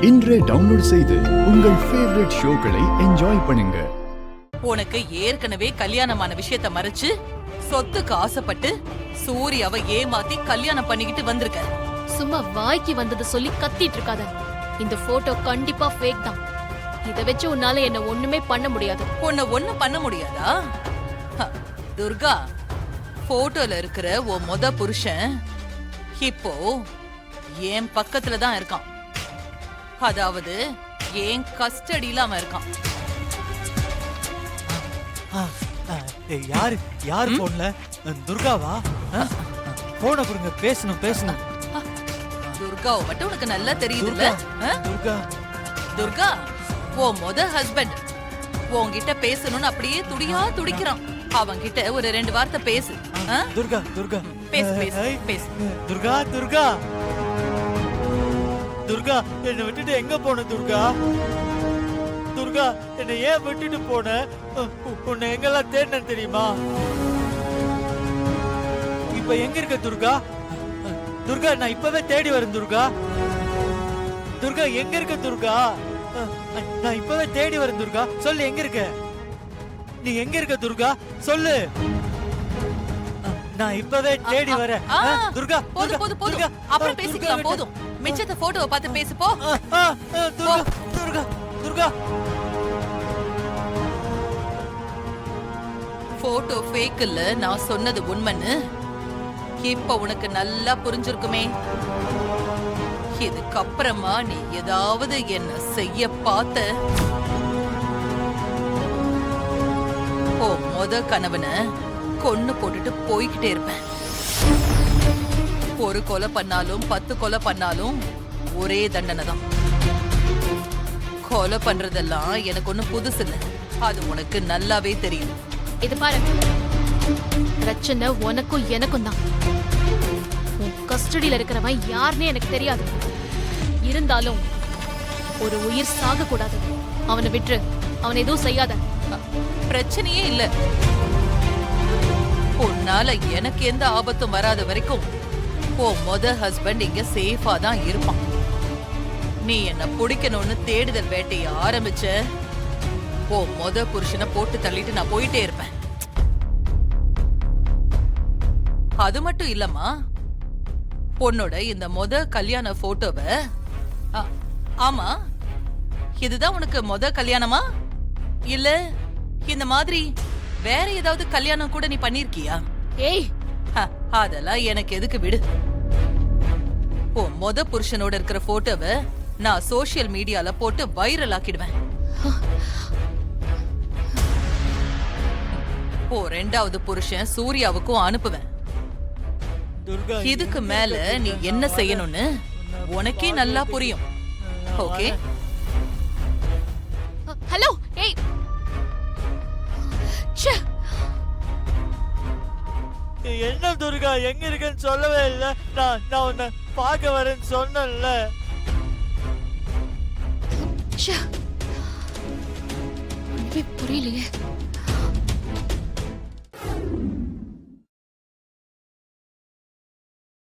இன்றே டவுன்லோட் செய்து உங்கள் ஃபேவரட் ஷோக்களை என்ஜாய் பண்ணுங்க. உனக்கு ஏற்கனவே கல்யாணமான விஷயத்த மறைச்சு சொத்துக்கு ஆசைப்பட்டு சூர்யாவை ஏமாத்தி கல்யாணம் பண்ணிக்கிட்டு வந்திருக்க. சும்மா வாய்க்கு வந்ததை சொல்லி கத்திட்டு இருக்காத. இந்த போட்டோ கண்டிப்பா ஃபேக் தான். இத வச்சு உன்னால என்ன ஒண்ணுமே பண்ண முடியாது. உன்னை ஒண்ணும் பண்ண முடியாதா? துர்கா, போட்டோல இருக்கிற உன் மொத புருஷன் இப்போ என் பக்கத்துல தான் இருக்கான். அதாவது என் கஸ்டடியில அவன் இருக்கான். யார் போன்ல? துர்காவா? போன கொடுங்க, பேசணும். துர்காவை மட்டும் உனக்கு நல்லா தெரியுதுல்ல? துர்கா உன் மொத ஹஸ்பண்ட் உன்கிட்ட பேசணும்னு அப்படியே துடியா துடிக்கிறான். அவன்கிட்ட ஒரு 2 வார்த்தை பேசு. துர்கா பேசு. துர்கா என்னை விட்டுட்டு எங்க போன? துர்கா என்னை ஏன் விட்டுட்டு போன? உன்னை எங்கெல்லாம் தேடினேன் தெரியுமா? இப்ப எங்க இருக்க துர்கா? நான் இப்பவே தேடி வரேன் துர்கா. எங்க இருக்க துர்கா? நான் இப்பவே தேடி வரேன் துர்கா. சொல்லு, எங்க இருக்க? நீ எங்க இருக்க துர்கா? சொல்லு. நான் இப்பவே தேடி வரேன் துர்கா. போதும். அப்புறம் பேசிக்கலாம். போதும். மிச்சத்தை போட்டோவை பார்த்து பேசு போ. துர்கா போட்டோ ஃபேக் இல்ல, நான் சொன்னது உண்மைன்னு இப்ப உனக்கு நல்லா புரிஞ்சிருக்குமே. இதுக்கப்புறமா நீ ஏதாவது என்ன செய்ய பார்த்த, ஓ மொத கனவுன கொன்னு போட்டுட்டு போய்கிட்டே இருப்பேன். ஒரு கொலை பண்ணாலும் 10 கொலை பண்ணாலும் ஒரே தண்டனை தான். கொலை பண்றதெல்லாம் எனக்கு ஒண்ணும் புதுசு இல்ல, அது உனக்கு நல்லாவே தெரியும். இது பாரு, பிரச்சனை உனக்கும் எனக்கும் தான். உன் கஸ்டடியில இருக்கிறவன் யாருன்னே எனக்கு தெரியாது. இருந்தாலும் ஒரு உயிர் சாக கூடாது. அவனை விட்டு அவனை எதுவும் செய்யாத. பிரச்சனையே இல்ல. உன்னால எனக்கு எந்த ஆபத்தும் வராத வரைக்கும் உன் மொத ஹஸ்பண்ட் இங்க சேஃபா தான் இருப்பான். நீ என்ன பிடிக்கணும்னு தேடுதல் வேட்டையை ஆரம்பிச்ச, உன் மொத புருஷனை போட்டு தள்ளிட்டு நான் போயிட்டே இருப்பேன். அது மட்டும் இல்லம்மா, உன்னோட இந்த மொத கல்யாண போட்டோவை, ஆமா இதுதான் உனக்கு மொத கல்யாணமா இல்ல இந்த மாதிரி வேற ஏதாவது கல்யாணம் கூட நீ பண்ணிருக்கியா? ஏய், அதெல்லாம் எனக்கு எதுக்கு, விடு. உன் மொத புருஷனோட இருக்கிற போட்டோவை நான் சோசியல் மீடியால போட்டு வைரல் ஆக்கிடுவேன். ஓ 2வது புருஷன் சூர்யாவுக்கும் அனுப்புவேன். இதுக்கு மேல நீ என்ன செய்யணும்னு உனக்கே நல்லா புரியும். ஓகே? ஹலோ. ஏய், என்ன துர்கா, எங்க இருக்கன்னு சொல்லவே இல்ல. நான் உன்னை பார்க்க வரேன்னு சொன்னேன்ல. புரியலையே.